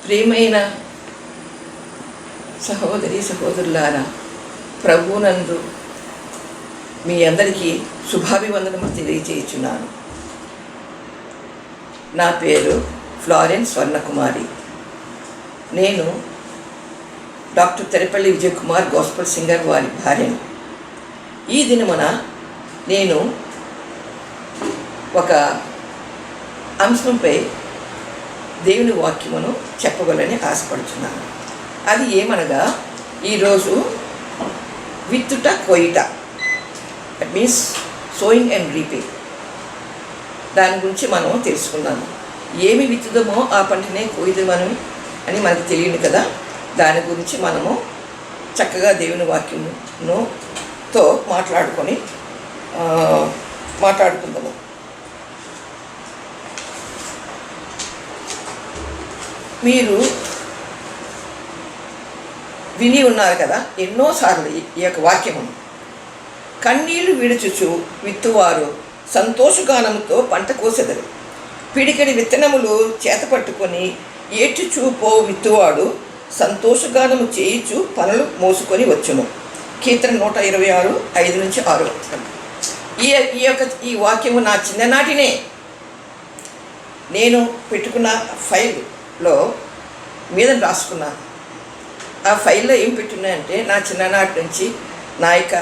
ప్రియమైన సహోదరి సహోదరులారా, ప్రభువునందు మీ అందరికీ శుభాభివందనము తెలియజేయుచున్నాను. నా పేరు ఫ్లారెన్స్ స్వర్ణకుమారి. నేను doctor Terapalli Vijay Kumar gospel singer వారి భార్యను. ఈ దినమున నేను ఒక అంశంపై దేవుని వాక్యమును చెప్పగలని ఆశపడుతున్నాను. అది ఏమనగా, ఈరోజు విత్తుట కోయుట, that means sowing and reaping. దాని గురించి మనం తెలుసుకున్నాము. ఏమి విత్తుదమో ఆ పంటనే కోయుదమని అని మనకు తెలియదు కదా. దాని గురించి మనము చక్కగా దేవుని వాక్యముతో మాట్లాడుకుందాము. మీరు విని ఉన్నారు కదా ఎన్నోసార్లు ఈ యొక్క వాక్యమును. కన్నీళ్లు విడుచుచు విత్తువారు సంతోషగానముతో పంట కోసెదరు. పిడికడి విత్తనములు చేతపట్టుకొని ఏడ్చుచూ పో విత్తువాడు సంతోషగానము చేయుచు పనులు మోసుకొని వచ్చును. కీర్తన 126, 5-6. ఈ వాక్యము నా చిన్ననాటినే నేను పెట్టుకున్న ఫైల్లో మీద రాసుకున్నాను. ఆ ఫైల్లో ఏం పెట్టున్నాయంటే, నా చిన్ననాటి నుంచి నా యొక్క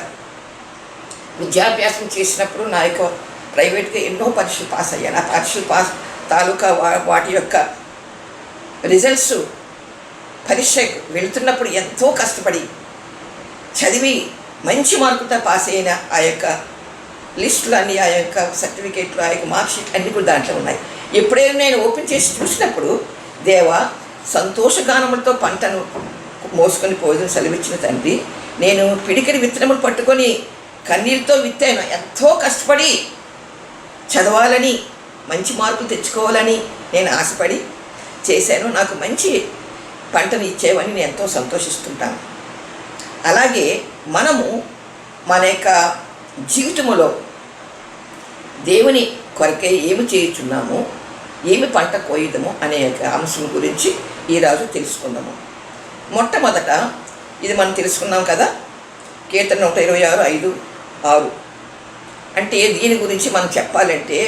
విద్యాభ్యాసం చేసినప్పుడు నా యొక్క ప్రైవేట్గా ఎన్నో పరీక్షలు పాస్ అయ్యాను. ఆ పరీక్షలు తాలూకా వాటి యొక్క రిజల్ట్స్ పరీక్షకు వెళుతున్నప్పుడు ఎంతో కష్టపడి చదివి మంచి మార్కులతో పాస్ అయిన ఆ యొక్క లిస్టులు అన్నీ, ఆ యొక్క సర్టిఫికేట్లు, ఆ యొక్క మార్క్షీట్ అన్నీ కూడా దాంట్లో ఉన్నాయి. ఎప్పుడైనా నేను ఓపెన్ చేసి చూసినప్పుడు, దేవా సంతోషగానములతో పంటను మోసుకొని పోదని సెలవిచ్చిన తండ్రి, నేను పిడికిడి విత్తనములు పట్టుకొని కన్నీళ్ళతో విత్తాను. ఎంతో కష్టపడి చదవాలని, మంచి మార్కులు తెచ్చుకోవాలని నేను ఆశపడి చేశాను. నాకు మంచి పంటను ఇచ్చేవని నేను ఎంతో సంతోషిస్తుంటాను. అలాగే మనము మన యొక్క జీవితంలో దేవుని కొరకే ఏమి చేయుచున్నాము, ఏమి పంట కోయుదము అనే అంశం గురించి ఈరోజు తెలుసుకుందాము. మొట్టమొదట ఇది మనం తెలుసుకున్నాం కదా, కీర్తన 126, 5-6. అంటే దీని గురించి మనం చెప్పాలంటే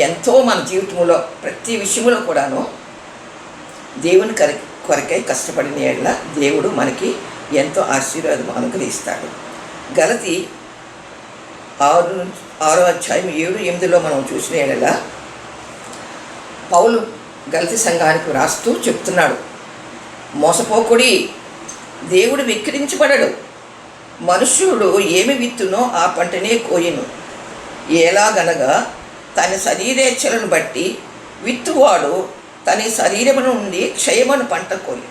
ఎంతో మన జీవితంలో ప్రతి విషయంలో కూడాను దేవుని కొరకై కష్టపడిన యెడల దేవుడు మనకి ఎంతో ఆశీర్వాదం అనుగ్రహిస్తాడు. గలతీ 6:7-8 మనం చూసిన యెడల పౌలు గలతీ సంఘానికి రాస్తూ చెప్తున్నాడు, మోసపోకుడి, దేవుడు విక్రించబడడు. మనుష్యుడు ఏమి విత్తునో ఆ పంటనే కోయును. ఎలాగనగా తన శరీరేచ్ఛలను బట్టి విత్తువాడు తన శరీరము నుండి క్షయమను పంట కోయు.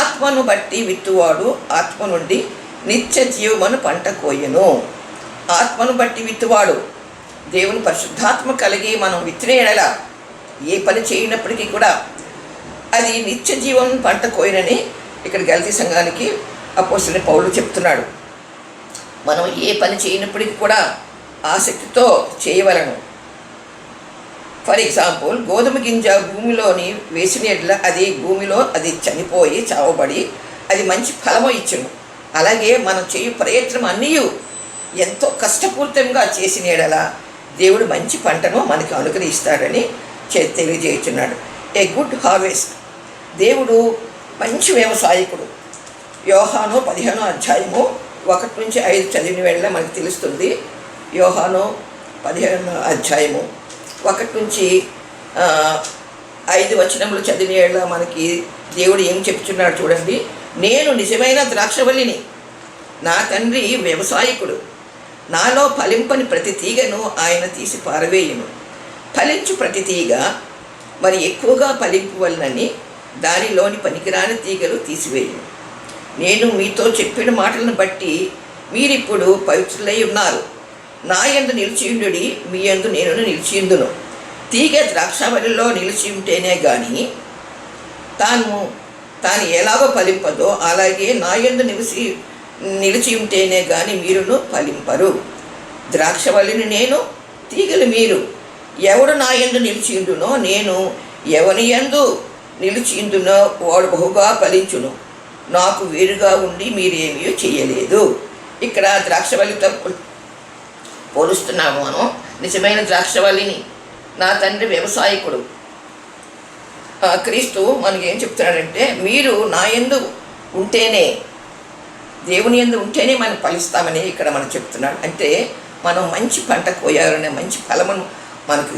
ఆత్మను బట్టి విత్తువాడు ఆత్మ నుండి నిత్య జీవమను పంట కోయును. ఆత్మను బట్టి విత్తువాడు, దేవుని పరిశుద్ధాత్మ కలిగి మనం విత్తిన యెడల ఏ పని చేయనప్పటికీ కూడా అది నిత్య జీవం పంట కోయనని ఇక్కడ గలతీ సంఘానికి అపోస్తలుడైన పౌలు చెప్తున్నాడు. మనం ఏ పని చేయనప్పటికీ కూడా ఆసక్తితో చేయవలను. ఫర్ ఎగ్జాంపుల్, గోధుమ గింజ భూమిలోని వేసిన యెడల అది భూమిలో అది చనిపోయి చావబడి అది మంచి ఫలము ఇచ్చును. అలాగే మనం చేయు ప్రయత్నం అన్నీ ఎంతో కష్టపూరితంగా చేసిన యెడల దేవుడు మంచి పంటను మనకి అనుగ్రహిస్తాడని తెలియజేస్తున్నాడు. A good harvest. దేవుడు మంచి వ్యవసాయకుడు. యోహాను 15:1-5 చదివిన వేళ మనకు తెలుస్తుంది. యోహాను 15:1-5 చదివిన వేళ మనకి దేవుడు ఏం చెప్తున్నాడు చూడండి. నేను నిజమైన ద్రాక్షవల్లిని, నా తండ్రి వ్యవసాయకుడు. నాలో ఫలింపని ప్రతి తీగను ఆయన తీసి పారవేయును. ఫలించు ప్రతి తీగ మరి ఎక్కువగా ఫలింపవలనని దానిలోని పనికిరాని తీగలు తీసివేయును. నేను మీతో చెప్పిన మాటలను బట్టి మీరిప్పుడు పవిత్రులై ఉన్నారు. నా యందు నిలిచియుండుడి, మీ యందు నేను నిలిచియుందును. తీగ ద్రాక్షవల్లిలో నిలిచి ఉంటేనే కానీ తాను ఎలాగో ఫలింపదో, అలాగే నా యందు నిలిచి ఉంటేనే కానీ మీరును ఫలింపరు. ద్రాక్షవల్లిని నేను, తీగలు మీరు. ఎవడు నా యందు నిలిచియుండునో నేను ఎవని యందు నిలిచిందునో వాడు బహుగా ఫలించును. నాకు వేరుగా ఉండి మీరేమీ చేయలేదు. ఇక్కడ ద్రాక్షవల్లితో పోలుస్తున్నాము. మనం నిజమైన ద్రాక్షవల్లిని, నా తండ్రి వ్యవసాయకుడు. క్రీస్తు మనకి ఏం చెప్తున్నాడంటే, మీరు నా యందు ఉంటేనే, దేవుని యందు ఉంటేనే మనం ఫలిస్తామని ఇక్కడ మనం చెప్తున్నాడు. అంటే మనం మంచి పంట కోయాలనే, మంచి ఫలమును మనకు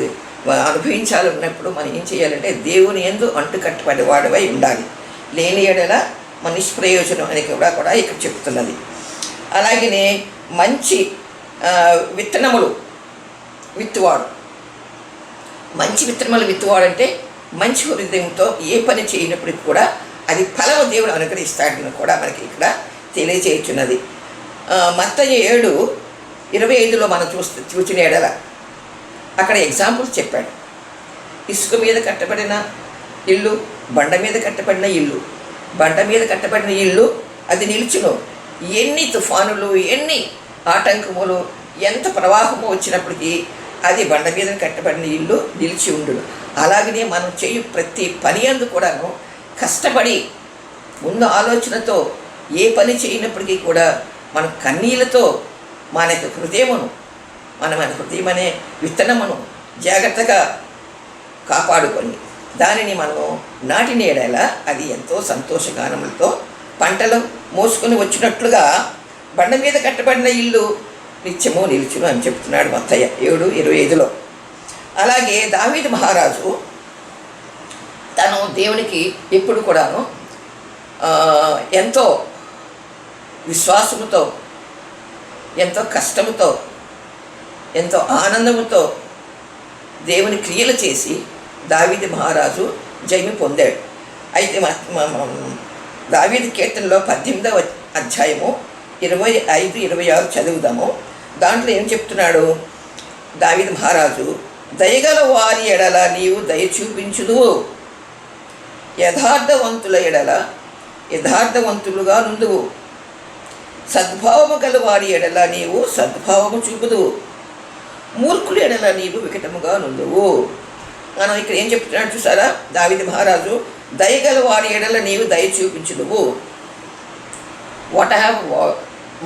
అనుభవించాలన్నప్పుడు మనం ఏం చేయాలంటే దేవుని యందు అంటుకట్టబడి వాడివై ఉండాలి. లేని ఎడల మన నిష్ప్రయోజనం అని కూడా ఇక్కడ చెప్తున్నది. అలాగనే మంచి విత్తనములు విత్తువాడు, మంచి విత్తనములు విత్తువాడు అంటే మంచి హృదయంతో ఏ పని చేయనప్పటికి కూడా అది ఫలము దేవుడు అనుగ్రహిస్తాడని కూడా మనకి ఇక్కడ తెలియజేయుచున్నది. మత్తయి 7:25 మనం చూసిన ఎడల అక్కడ ఎగ్జాంపుల్స్ చెప్పాడు. ఇసుక మీద కట్టబడిన ఇల్లు, బండ మీద కట్టబడిన ఇల్లు. బండ మీద కట్టబడిన ఇల్లు అది నిలుచును. ఎన్ని తుఫానులు, ఎన్ని ఆటంకములు, ఎంత ప్రవాహము వచ్చినప్పటికీ అది బండ మీద కట్టబడిన ఇల్లు నిలిచి ఉండును. అలాగనే మనం చేయు ప్రతి పని అందు కూడాను కష్టపడి ముందు ఆలోచనతో ఏ పని చేయనప్పటికీ కూడా మన కన్నీళ్ళతో మన హృదయమును, మన హృదయం అనే విత్తనమును జాగ్రత్తగా కాపాడుకొని దానిని మనము నాటిన ఎడల అది ఎంతో సంతోషగానములతో పంటలు మోసుకొని వచ్చినట్లుగా బండ మీద కట్టబడిన ఇల్లు నిత్యము నిలుచును అని చెప్తున్నాడు మత్తయి 7:25. అలాగే దావీదు మహారాజు తను దేవునికి ఎప్పుడు కూడాను ఎంతో విశ్వాసముతో, ఎంతో కష్టముతో, ఎంతో ఆనందముతో దేవుని క్రియలు చేసి దావీదు మహారాజు జయము పొందాడు. అయితే దావీదు కీర్తనలో 18వ అధ్యాయము 25-26 చదువుదాము. దాంట్లో ఏం చెప్తున్నాడు దావీదు మహారాజు? దయగల వారి ఎడల నీవు దయ చూపించుదువు, యథార్థవంతుల ఎడల యథార్థవంతులుగా నుండువు, సద్భావము గల వారి ఎడల నీవు సద్భావము చూపుదువు, మూర్ఖుల ఎడల నీవు వికటముగా నుండువు. మనం ఇక్కడ ఏం చెప్తున్నాడు చూసారా? దావీదు మహారాజు దయగల వారి ఎడల నీవు దయ చూపించుదువు.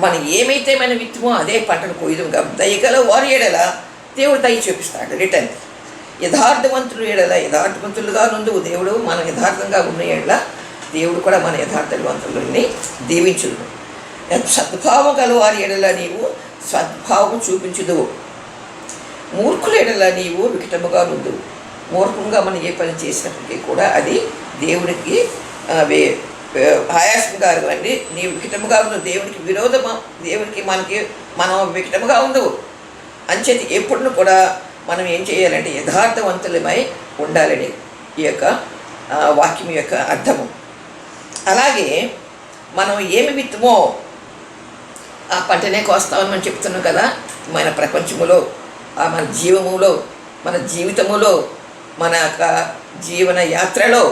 మనం ఏమైతే మనం విత్తుమో అదే పంటను కోయదు. దయగల వారి ఎడల దేవుడు దయ చూపిస్తాడు రిటర్న్. యథార్థవంతులు ఎడల యథార్థవంతులుగా నుండువు. దేవుడు మనం యథార్థంగా ఉన్న ఎడల దేవుడు కూడా మన యథార్థవంతులని దీవించుదు. సద్భావం గల వారి ఎడల నీవు సద్భావము చూపించుదువు, మూర్ఖుల ఎడల నీవు వికటముగా నుండువు. మూర్ఖంగా మనం ఏ పని చేసినప్పటికీ కూడా అది దేవునికి ఆయాసంగా అండి. నీవు వికటముగా ఉండవు, దేవునికి విరోధము, దేవునికి మనం వికటముగా ఉండవు. అంచేది ఎప్పుడు కూడా మనం ఏం చేయాలంటే యథార్థవంతులమై ఉండాలని ఈ యొక్క వాక్యం యొక్క అర్థము. అలాగే మనం ఏమి విత్తుమో ఆ పంటనే కోస్తామని మనం చెప్తున్నాం కదా. మన ప్రపంచములో, మన జీవములో, మన జీవితములో, మన యొక్క జీవన యాత్రలో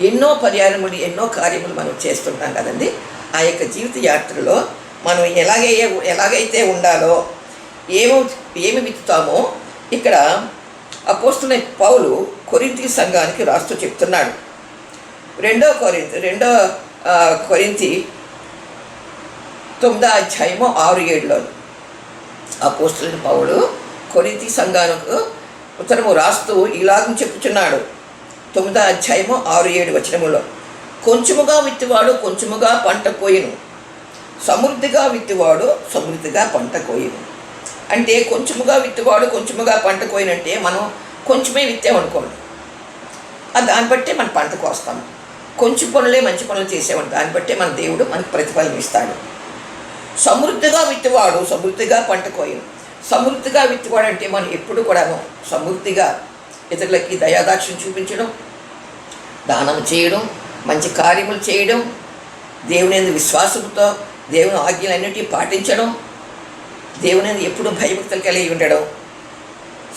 ఎన్నో పర్యాయములు, ఎన్నో కార్యములు మనం చేస్తుంటాం కదండి. ఆ యొక్క జీవిత యాత్రలో మనం ఎలాగైతే ఉండాలో, ఏమి విత్తుతామో ఇక్కడ అపోస్తలుడైన పౌలు కొరింథీ సంఘానికి రాస్తూ చెప్తున్నాడు. 2 కొరింథీ 9వ అధ్యాయము 6-7లో అపోస్తలుడైన పౌలు కొరింథీ సంఘానికి ఉత్తరము రాస్తూ ఇలాగ చెప్పుచున్నాడు. 9వ అధ్యాయము 6-7 వచనములో, కొంచెముగా విత్తువాడు కొంచెముగా పంట కోయును, సమృద్ధిగా విత్తువాడు సమృద్ధిగా పంట కోయును. అంటే కొంచెముగా విత్తువాడు కొంచెముగా పంట కోయనంటే మనం కొంచెమే విత్తామనుకోండి, దాన్ని బట్టే మన పంట కోస్తాము. కొంచెం పనులే మంచి పనులు చేసేవాడు, దాన్ని బట్టే మన దేవుడు మనకు ప్రతిఫలం ఇస్తాడు. సమృద్ధిగా విత్తువాడు సమృద్ధిగా పంట కోయను. సమృద్ధిగా విత్తువాడు అంటే మనం ఎప్పుడు కూడాను సమృద్ధిగా ఇతరులకి దయాదాక్షిణ్యం చూపించడం, దానం చేయడం, మంచి కార్యములు చేయడం, దేవుని యందు విశ్వాసంతో దేవుని ఆజ్ఞలన్నిటినీ పాటించడం, దేవుని యందు ఎప్పుడు భయభక్తులు కలిగి ఉండడం.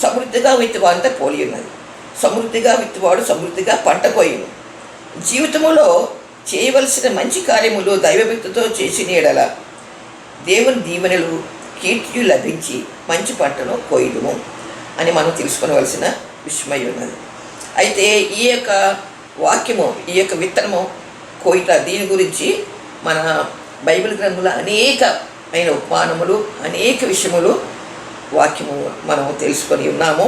సమృద్ధిగా విత్తువాడంతా పోలి ఉన్నది. సమృద్ధిగా విత్తువాడు సమృద్ధిగా పంట కోయును. జీవితంలో చేయవలసిన మంచి కార్యములు దైవభక్తితో చేసిన ఎడల దేవుని దీవెనలు కీర్తి లభించి మంచి పంటను కోయుదుము అని మనం తెలుసుకోవలసిన విషయమై ఉన్నది. అయితే ఈ యొక్క వాక్యము, ఈ యొక్క విత్తనము కోయిట, దీని గురించి మన బైబిల్ గ్రంథంలో అనేకమైన ఉపమానములు, అనేక విషయములు వాక్యము మనము తెలుసుకొని ఉన్నాము.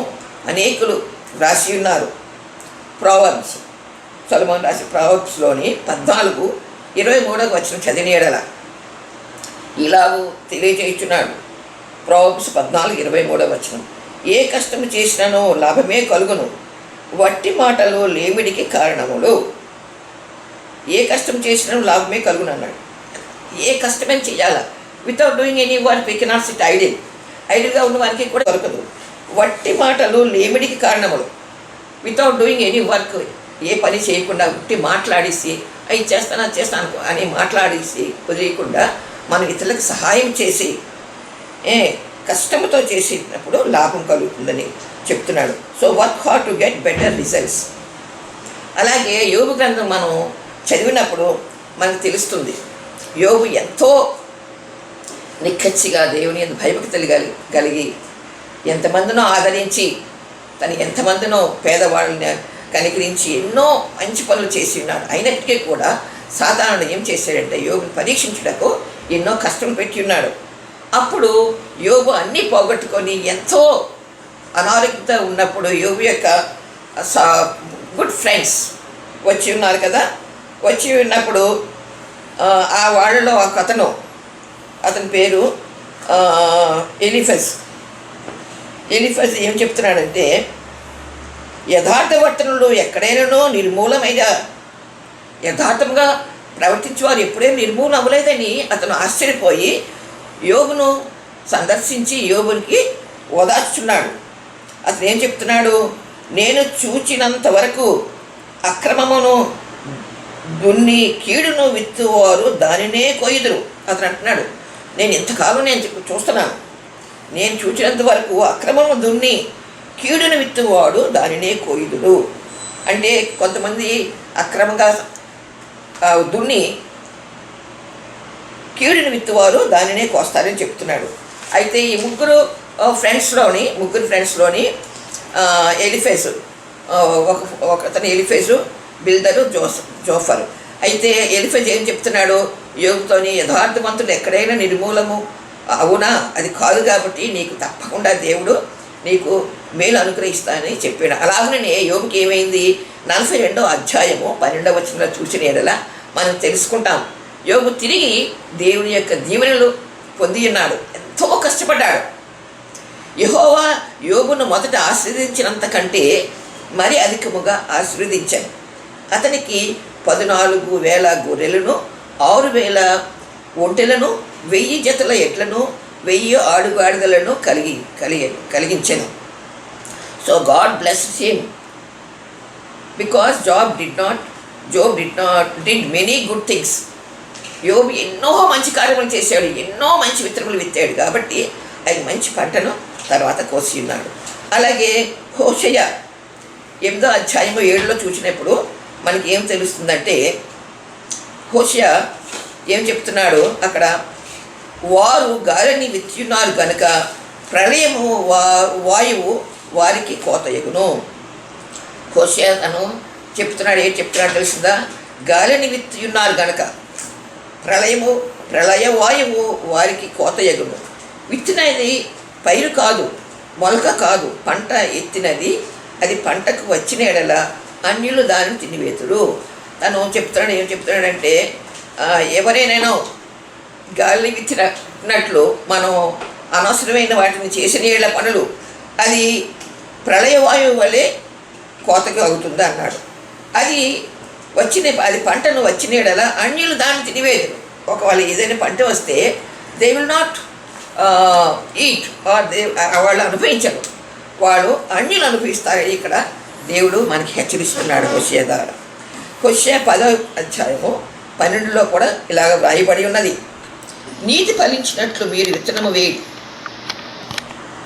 అనేకులు రాసి ఉన్నారు. ప్రావర్బ్స్, సొలొమోను రాసి ప్రావర్బ్స్లోని 14:23 చదివిన ఎడల ఇలాగూ తెలియజేయుచున్నాడు. ప్రావర్బ్స్ 14:23, ఏ కష్టము చేసినానో లాభమే కలుగును, వట్టి మాటలు లేమిడికి కారణములు. ఏ కష్టం చేసినా లాభమే కలుగును అన్నాడు. ఏ కష్టమని చేయాలా? Without doing any work we cannot sit idle. ఐడిల్గా ఉన్న వారికి కూడా దొరకదు. వట్టి మాటలు లేమిడికి కారణములు. వితౌట్ డూయింగ్ ఎనీ వర్క్, ఏ పని చేయకుండా ఉట్టి మాట్లాడేసి అవి చేస్తాను అది చేస్తాను అని మాట్లాడేసి వదిలేయకుండా మనం ఇతరులకు సహాయం చేసి కష్టంతో చేసినప్పుడు లాభం కలుగుతుందని చెప్తున్నాడు. So work hard to get better results. అలాగే యోబు గ్రంథం మనం చదివినప్పుడు మనకు తెలుస్తుంది, యోబు ఎంతో నిక్కచ్చిగా దేవుని యందు భయభక్తులు కలిగి ఎంతమందినో ఆదరించి, తను ఎంతమందినో పేదవాళ్ళని కనికరించి ఎన్నో మంచి పనులు చేసి ఉన్నాడు. అయినప్పటికీ కూడా సాతానుడు ఏం చేశాడంటే యోబుని పరీక్షించుటకు ఎన్నో కష్టం పెట్టి ఉన్నాడు. అప్పుడు యోబు అన్నీ పోగొట్టుకొని ఎంతో అనారోగ్యత ఉన్నప్పుడు యోబు యొక్క గుడ్ ఫ్రెండ్స్ వచ్చి ఉన్నారు కదా. వచ్చి ఉన్నప్పుడు ఆ వాళ్ళలో ఒక అతని పేరు ఎలిఫజ్ ఏం చెప్తున్నాడంటే, యథార్థవర్తనలు ఎక్కడైనానో నిర్మూలమైన, యథార్థంగా ప్రవర్తించేవారు ఎప్పుడేం నిర్మూలన అవ్వలేదని అతను ఆశ్చర్యపోయి యోబును సందర్శించి యోబునికి ఓదార్చున్నాడు. అతను ఏం చెప్తున్నాడు, నేను చూచినంత వరకు అక్రమమును దున్ని కీడును విత్తువారు దానినే కొయ్యుదురు. అతను అంటున్నాడు, నేను ఇంతకాలం చూస్తున్నాను, నేను చూచినంత వరకు అక్రమము దున్ని కీడును విత్తువాడు దానినే కొయ్యుదుడు. అంటే కొంతమంది అక్రమంగా దున్ని కీడుని విత్తువారు దానినే కోస్తారని చెప్తున్నాడు. అయితే ఈ ముగ్గురు ఫ్రెండ్స్లోని ఎలిఫెజ్, ఒకతను ఎలిఫెజు, బిల్దరు, జోఫరు. అయితే ఎలిఫెజ్ ఏం చెప్తున్నాడు, యోగుతోని యథార్థవంతుడు ఎక్కడైనా నిర్మూలము అవునా, అది కాదు కాబట్టి నీకు తప్పకుండా దేవుడు నీకు మేలు అనుగ్రహిస్తానని చెప్పాడు. అలాగనే యోగుకి ఏమైంది, 42వ అధ్యాయము 12వ వచనంలో చూసిన ఎడల మనం తెలుసుకుంటాం, యోగు తిరిగి దేవుని యొక్క దీవెనలు పొంది ఉన్నాడు. ఎంతో కష్టపడ్డాడు. యెహోవా యోగును మొదట ఆశీర్వదించినంత కంటే మరి అధికముగా ఆశీర్వదించాను. అతనికి 14,000 గొర్రెలను, 6,000 ఒంటెలను, 1000 జతల ఎడ్లను, 1000 ఆడుగాడిదలను కలిగించాను. So God blessed him because Job did many good things. యోబు ఎన్నో మంచి కార్యములు చేశాడు, ఎన్నో మంచి విత్తనములు విత్తాడు కాబట్టి ఆయన మంచి పంటను తర్వాత కోసి ఉన్నాడు. అలాగే హోషేయ 8వ అధ్యాయము 7లో చూసినప్పుడు మనకి ఏం తెలుస్తుందంటే, హోషేయ ఏం చెప్తున్నాడు అక్కడ, వారు గాలిని విత్తున్నారు కనుక ప్రళయము వాయువు వారికి కోతయగును. హోషేయ తను చెప్తున్నాడు, ఏం చెప్తున్నాడు తెలుస్తుందా, గాలిని విత్తున్నారు కనుక ప్రళయ వాయువు వారికి కోతయగును. విత్తినది పైరు కాదు, మొలక కాదు, పంట ఎత్తినది, అది పంటకు వచ్చిన ఎడల అన్యులు దానిని తినివేతుడు. తను చెప్తున్నాడు, ఏం చెప్తున్నాడంటే, ఎవరైనా గాలి విత్తినట్లు మనం అనవసరమైన వాటిని చేసిన ఏళ్ల పనులు అది ప్రళయవాయువు వలె కోతగా అవుతుంది అన్నాడు. అది పంటను వచ్చిన ఎడల అన్యులు దాన్ని తినివేదురు. ఒకవేళ ఏదైనా పంట వస్తే they will not eat or వాళ్ళు అనుభవించరు, వాళ్ళు అన్యులు అనుభవిస్తారు. ఇక్కడ దేవుడు మనకి హెచ్చరిస్తున్నాడు హోషేయ ద్వారా. హోషేయ 10వ అధ్యాయము 12లో కూడా ఇలాగ వ్రాయబడి ఉన్నది, నీతి ఫలించినట్లు మీరు విత్తనము వేయడి,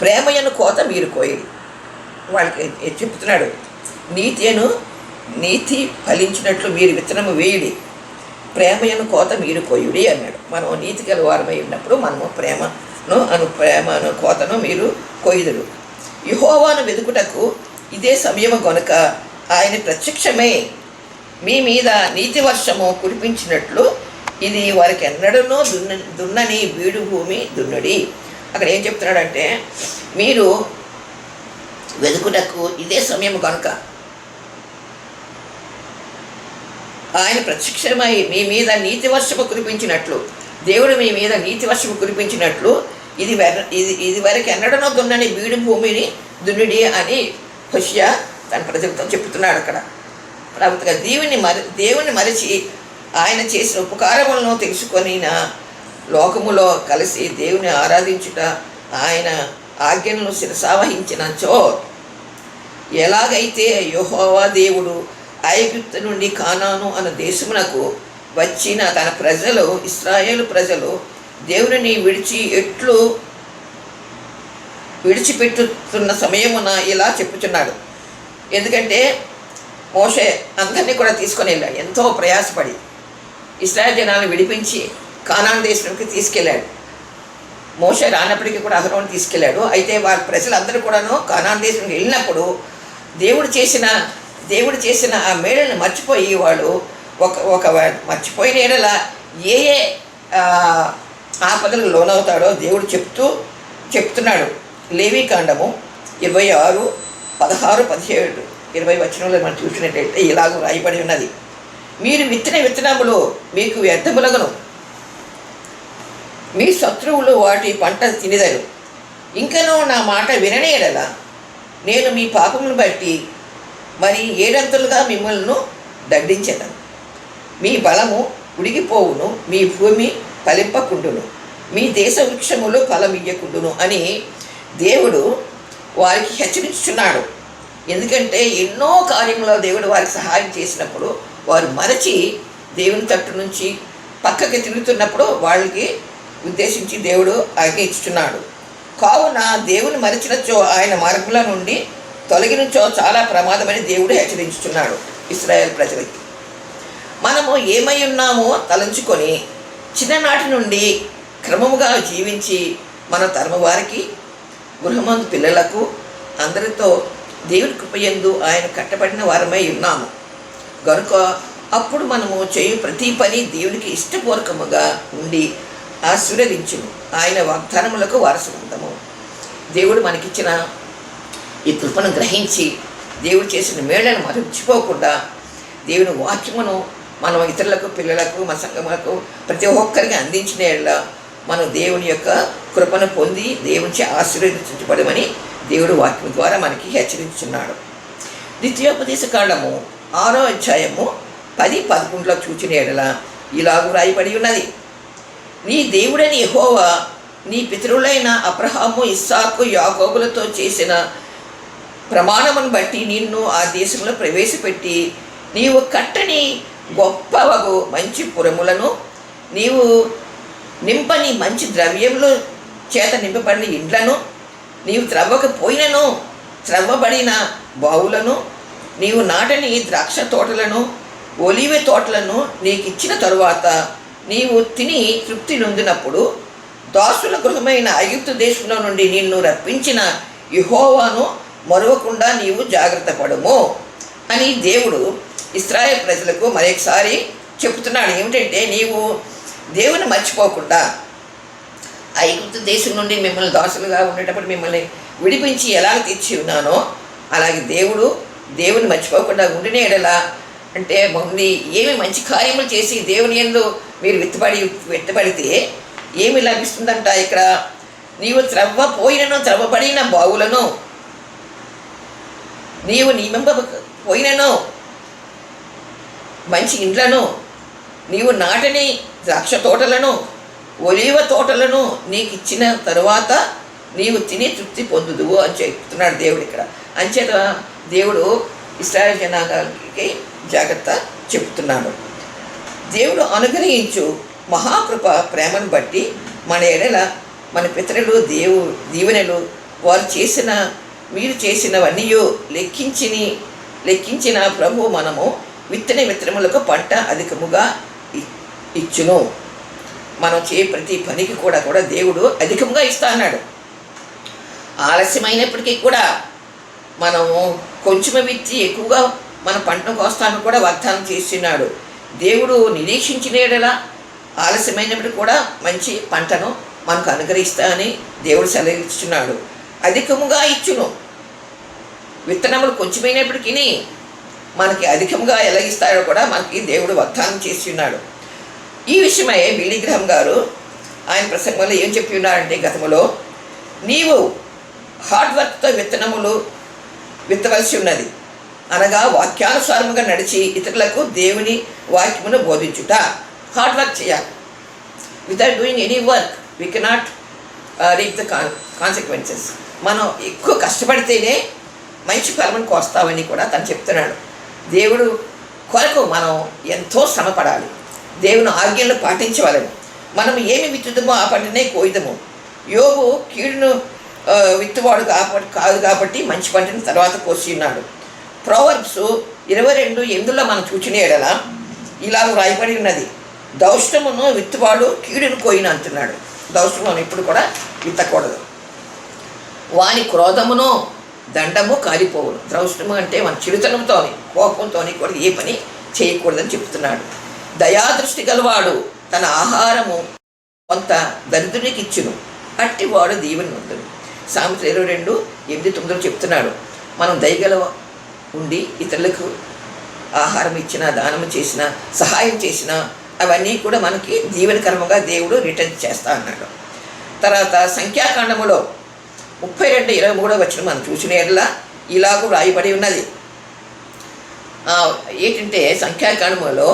ప్రేమయను కోత మీరు కోయడి. వాళ్ళకి చెప్తున్నాడు, నీతి ఫలించినట్లు మీరు విత్తనము వేయడి, ప్రేమయను కోత మీరు కోయుడి అన్నాడు. మనం నీతి గల వారమై ఉన్నప్పుడు మనము ప్రేమను కోతను మీరు కొయ్యుదురు. యెహోవాను వెదుకుటకు ఇదే సమయము గనుక ఆయన ప్రత్యక్షమై మీ మీద నీతి వర్షము కురిపించినట్లు ఇది వారికి ఎన్నడనో దున్నని బీడు భూమి దున్నుడి. అక్కడ ఏం చెప్తున్నాడంటే, మీరు వెతుకుటకు ఇదే సమయం కనుక ఆయన ప్రత్యక్షమై మీ మీద నీతి వర్షము కురిపించినట్లు, దేవుడు మీ మీద నీతి వర్షము కురిపించినట్లు ఇది వరకు ఎన్నడనో దున్నని బీడు భూమిని దున్నుడి అని హోషేయ తన ప్రజలతో చెప్తున్నాడు. అక్కడ ప్రభుత్వగా దేవుని మరిచి ఆయన చేసిన ఉపకారములను తెలుసుకొని లోకములో కలిసి దేవుని ఆరాధించుట, ఆయన ఆజ్ఞలను శిరసావహించినచో, ఎలాగైతే యెహోవా దేవుడు ఐగుప్తు నుండి కానాను అన్న దేశమునకు వచ్చిన తన ప్రజలు ఇశ్రాయేలు ప్రజలు దేవుని విడిచిపెట్టుతున్న సమయమున ఇలా చెప్పుచున్నాడు. ఎందుకంటే మోషే అందరినీ కూడా తీసుకొని వెళ్ళాడు, ఎంతో ప్రయాసపడి ఇశ్రాయేలు జనాలను విడిపించి కానాను దేశంలోకి తీసుకెళ్ళాడు. మోషే రానప్పటికీ కూడా అహరోను తీసుకెళ్ళాడు. అయితే వారి ప్రజలందరూ కూడాను కానాను దేశంకి వెళ్ళినప్పుడు దేవుడు చేసిన ఆ మేడలను మర్చిపోయి వాళ్ళు ఒక మర్చిపోయిన ఏడల ఏ ఆపదలకు లోనవుతాడో దేవుడు చెప్తున్నాడు. లేవీకాండము 26, 16, 17, 20 వచనంలో మనం చూసినట్లయితే ఇలాగ రాయబడి ఉన్నది. మీరు విత్తిన విత్తనములు మీకు వ్యర్థములగును, మీ శత్రువులు వాటి పంట తినిదరు. ఇంకనూ నా మాట వినని ఎడల నేను మీ పాపమును బట్టి మరి 7 అంతలుగా మిమ్మల్ని దండించెదను. మీ బలము ఉడిగిపోవును, మీ భూమి ఫలింపకుండును, మీ దేశ వృక్షములు ఫలమియ్యకుండును అని దేవుడు వారికి హెచ్చరించుచున్నాడు. ఎందుకంటే ఎన్నో కార్యములో దేవుడు వారికి సహాయం చేసినప్పుడు వారు మరచి దేవుని తట్టు నుంచి పక్కకి తిరుగుతున్నప్పుడు వాళ్ళకి ఉద్దేశించి దేవుడు ఆజ్ఞ ఇచ్చుచున్నాడు. కావున దేవుని మరచినచో ఆయన మార్గంలో నుండి తొలగినచో చాలా ప్రమాదమని దేవుడు హెచ్చరించుచున్నాడు ఇశ్రాయేల్ ప్రజలకి. మనము ఏమై ఉన్నామో తలంచుకొని చిన్ననాటి నుండి క్రమముగా జీవించి మన తరము వారికి, గృహమందు పిల్లలకు అందరితో దేవుని కృపయందు ఆయన కట్టబడిన వారమై ఉన్నాము గనుక అప్పుడు మనము చేయు ప్రతి పని దేవునికి ఇష్టపూర్వకముగా ఉండి ఆశీర్వదించును. ఆయన వాగ్దానములకు వారసుకుంటాము. దేవుడు మనకిచ్చిన ఈ కృపను గ్రహించి దేవుడు చేసిన మేళ్లను మరచిపోకుండా దేవుని వాక్యమును మనం ఇతరులకు, పిల్లలకు, మన సంఘములకు ప్రతి ఒక్కరికి అందించిన మనం దేవుని యొక్క కృపను పొంది దేవునికి ఆశీర్వదించబడమని దేవుడు వాక్యం ద్వారా మనకి హెచ్చరించున్నాడు. ద్వితీయోపదేశ కాండము 6వ అధ్యాయము 10, 11 చూచిన ఎడల ఇలాగూ రాయబడి ఉన్నది. నీ దేవుడని యెహోవా నీ పితరులైన అబ్రహాము, ఇస్సాకు, యాకోబులతో చేసిన ప్రమాణమును బట్టి నిన్ను ఆ దేశంలో ప్రవేశపెట్టి నీవు కట్టని గొప్పవగు మంచి పురములను, నీవు నింపని మంచి ద్రవ్యములు చేత నింపబడిన ఇండ్లను, నీవు త్రవ్వకపోయినను త్రవ్వబడిన బావులను, నీవు నాటని ద్రాక్ష తోటలను, ఒలివ తోటలను నీకు ఇచ్చిన తరువాత నీవు తిని తృప్తి నొందినప్పుడు దాసుల గృహమైన ఐగుప్తు దేశంలో నుండి నిన్ను రప్పించిన యెహోవాను మరవకుండా నీవు జాగ్రత్త పడుము అని దేవుడు ఇశ్రాయేలు ప్రజలకు మరొకసారి చెప్తున్నాడు. ఏమిటంటే, నీవు దేవుని మర్చిపోకుండా ఐగుప్తు దేశం నుండి మిమ్మల్ని దాసులుగా ఉండేటప్పుడు మిమ్మల్ని విడిపించి ఎలా తీర్చి ఉన్నానో అలాగే దేవుని మర్చిపోకుండా ఉండిన ఎడలా అంటే మమ్మల్ని ఏమి మంచి కార్యములు చేసి దేవుని యందు మీరు వెత్తబడితే ఏమి లభిస్తుందంట. ఇక్కడ నీవు త్రవ్వబడిన బావులను, నీవు నియమింపపోయినను మంచి ఇండ్లను, నీవు నాటని ద్రాక్ష తోటలను, ఒలీవ తోటలను నీకు ఇచ్చిన తరువాత నీవు తిని తృప్తి పొందుదువు అని చెప్తున్నాడు దేవుడు ఇక్కడ. అంచేత దేవుడు ఇశ్రాయేలు జనాంగానికి జాగ్రత్త చెప్తున్నాడు. దేవుడు అనుగ్రహించు మహాకృప ప్రేమను బట్టి మన ఎడల మన పితరులు దీవెనలు మీరు చేసినవన్నీ లెక్కించిన ప్రభు మనము విత్తనములకు పంట అధికముగా ఇచ్చును. మనం ప్రతి పనికి కూడా దేవుడు అధికంగా ఇస్తా అన్నాడు. ఆలస్యమైనప్పటికీ కూడా మనము కొంచెం విత్తి ఎక్కువగా మన పంటను కోస్తాను కూడా వాగ్దానం చేస్తున్నాడు. దేవుడు నిరీక్షించిన యెడల ఆలస్యమైనప్పుడు కూడా మంచి పంటను మనకు అనుగ్రహిస్తానని దేవుడు సెలవిస్తున్నాడు. అధికముగా ఇచ్చును. విత్తనములు కొంచెమైనప్పటికీ మనకి అధికంగా ఎలా ఇస్తాడో కూడా మనకి దేవుడు వాగ్దానం చేసి ఉన్నాడు. ఈ విషయమై బిల్లీ గ్రహం గారు ఆయన ప్రసంగంలో ఏం చెప్పి ఉన్నారంటే, గతంలో నీవు హార్డ్ వర్క్తో విత్తనములు విత్తవలసి ఉన్నది, అనగా వాక్యానుసారముగా నడిచి ఇతరులకు దేవుని వాక్యమును బోధించుట. హార్డ్ వర్క్ చేయాలి. Without doing any work we cannot reap the consequences. మనం ఎక్కువ కష్టపడితేనే మంచి ఫలమును కోస్తామని కూడా తను చెప్తున్నాడు. దేవుడు కొరకు మనం ఎంతో శ్రమపడాలి. దేవుని ఆజ్ఞలను పాటించవాలని. మనం ఏమి విత్తుదమో ఆ పంటనే కోయుదము. యోబు కీడును విత్తువాడు కాదు కాబట్టి మంచి పంటను తర్వాత కోసి ఉన్నాడు. ప్రొవర్బ్స్ 22:8 మనం చూచిన యెడల ఇలా రాయబడి ఉన్నది, దౌష్టమును విత్తువాడు కీడును కోయిన అంటున్నాడు. దౌష్టమును ఎప్పుడు కూడా విత్తకూడదు. వాని క్రోధమును దండము కాలిపోవును. దౌష్టము అంటే మన చిరుతనంతో కోపంతో కూడా ఏ పని చేయకూడదని చెప్తున్నాడు. దయాదృష్టి గలవాడు తన ఆహారము కొంత దరిద్రునికి ఇచ్చును, అట్టి వాడు దీవెన నొందును. సామెతలు 22:8-9 చెప్తున్నాడు. మనం దయగల ఉండి ఇతరులకు ఆహారం ఇచ్చినా, దానము చేసినా, సహాయం చేసినా అవన్నీ కూడా మనకి దీవెనకరముగా దేవుడు రిటర్న్ చేస్తా అన్నాడు. తర్వాత సంఖ్యాకాండములో 32:23 మనం చూసిన యెడల ఇలాగూ రాయబడి ఉన్నది. ఏంటంటే సంఖ్యాకాండములో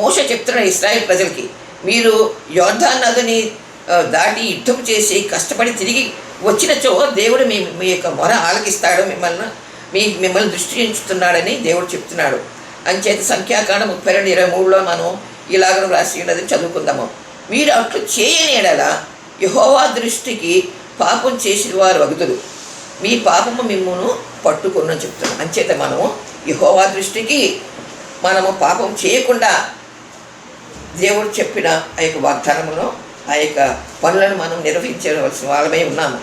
మోషే చెప్తున్నాడు ఇశ్రాయేల్ ప్రజలకి, మీరు యోర్దాను నదిని దాటి యుద్ధం చేసి కష్టపడి తిరిగి వచ్చినచో దేవుడు మీ యొక్క మొర ఆలకిస్తాడు, మిమ్మల్ని దృష్టి ఉంచుతున్నాడని దేవుడు చెప్తున్నాడు. అంచేత సంఖ్యాకాండం 32:23 మనం ఇలాగ రాసి ఉన్నది చదువుకుందాము. మీరు అట్లు చేయని యెడల యెహోవా దృష్టికి పాపం చేసిన వారు వగుదురు, మీ పాపము మిమ్మును పట్టుకుని చెప్తున్నాం. అంచేత మనము యెహోవా దృష్టికి మనము పాపం చేయకుండా దేవుడు చెప్పిన ఆ యొక్క వాగ్దానమును, ఆ యొక్క పనులను మనం నిర్వహించవలసిన వాళ్ళమై ఉన్నాము.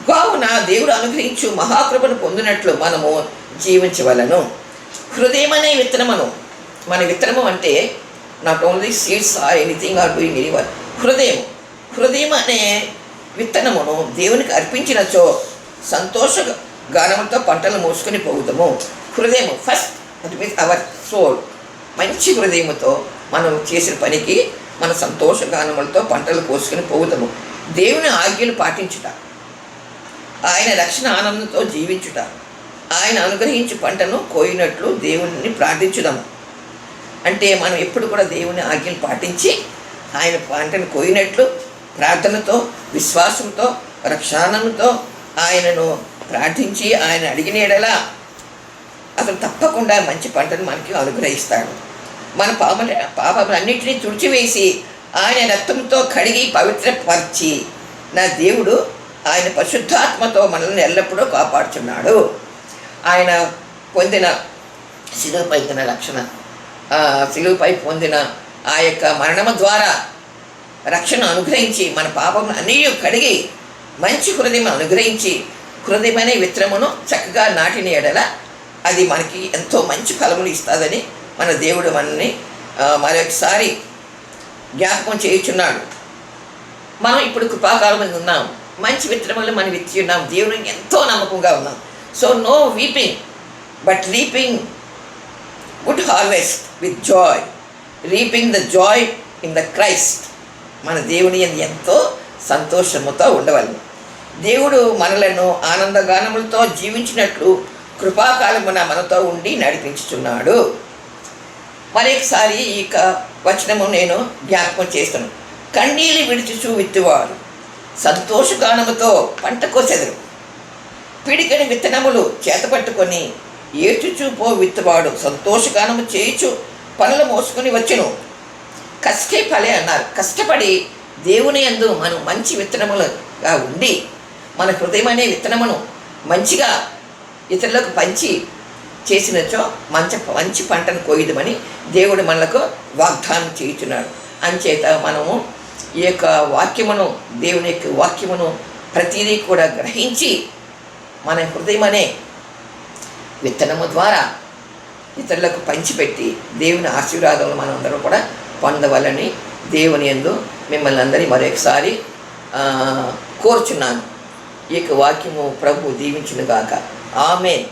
కావున దేవుడు అనుగ్రహించు మహాకృపను పొందినట్లు మనము జీవించవలను. హృదయం అనే విత్తనమును, మన విత్తనము అంటే not only seeds or anything or doing any work. హృదయం అనే విత్తనమును దేవునికి అర్పించినచో సంతోష గానములతో పంటలు మోసుకొని పోగుతాము. హృదయం first, that means our soul. మంచి హృదయముతో మనం చేసిన పనికి మన సంతోష గానములతో పంటలు పోసుకొని పోగుతాము. దేవుని ఆజ్ఞలు పాటించుట, ఆయన రక్షణ ఆనందంతో జీవించుట, ఆయన అనుగ్రహించి పంటను కోయినట్లు దేవుని ప్రార్థించుదాము. అంటే మనం ఎప్పుడు కూడా దేవుని ఆజ్ఞలు పాటించి ఆయన పంటను కోయినట్లు ప్రార్థనతో, విశ్వాసంతో, రక్షణతో ఆయనను ప్రార్థించి ఆయన అడిగిన యెడల అతను తప్పకుండా మంచి పంటను మనకి అనుగ్రహిస్తాడు. మన పాపములన్నింటినీ తుడిచివేసి ఆయన రక్తంతో కడిగి పవిత్రపరిచి నా దేవుడు ఆయన పరిశుద్ధాత్మతో మనల్ని ఎల్లప్పుడూ కాపాడుచున్నాడు. ఆయన పొందిన శిలువపై పొందిన రక్షణ, శిలువపై పొందిన ఆ యొక్క మరణము ద్వారా రక్షణ అనుగ్రహించి మన పాపం అన్నీ కడిగి మంచి హృదయం అనుగ్రహించి హృదయమనే విత్తనమును చక్కగా నాటిన యెడల అది మనకి ఎంతో మంచి ఫలములు ఇస్తుందని మన దేవుడు మనల్ని మరొకసారి జ్ఞాపకం చేయుచున్నాడు. మనం ఇప్పుడు కృపాకాలం మీద ఉన్నాం. మంచి విత్తనములు మనం విత్తి ఉన్నాం. దేవునికి ఎంతో నమ్మకంగా ఉన్నాం. So no weeping but reaping good harvest with joy, reaping the joy in the Christ. మన దేవుని ఎంతో సంతోషముతో ఉండవలను. దేవుడు మనలను ఆనందగానములతో జీవించినట్లు కృపాకాలమున మనతో ఉండి నడిపించుచున్నాడు. మరొకసారి ఈ వచనము నేను జ్ఞాపకం చేస్తాను. కన్నీళ్ళు విడిచుచు విత్తువారు సంతోషగానముతో పంట కోసెదరు, పిడికని విత్తనములు చేతపట్టుకొని ఏడ్చుచూ పో విత్తువాడు సంతోషగానము చేయుచు పనులు మోసుకొని వచ్చును. కష్టే ఫలే అన్నారు. కష్టపడి దేవుని యందు మనం మంచి విత్తనములుగా ఉండి మన హృదయం అనే విత్తనమును మంచిగా ఇతరులకు పంచి చేసినచో మంచి పంటను కోయదమని దేవుడు మనకు వాగ్దానం చేయుచున్నాడు. అంచేత మనము ఈ యొక్క వాక్యమును, దేవుని యొక్క వాక్యమును ప్రతిదీ కూడా గ్రహించి మన హృదయం అనే విత్తనము ద్వారా ఇతరులకు పంచిపెట్టి దేవుని ఆశీర్వాదాలు మనం అందరం కూడా పొందవాలని దేవుని యందు మిమ్మల్ని అందరినీ మరొకసారి కోరుచున్నాను. ఈ యొక్క వాక్యము ప్రభు దీవించునుగాక. ఆమేన్.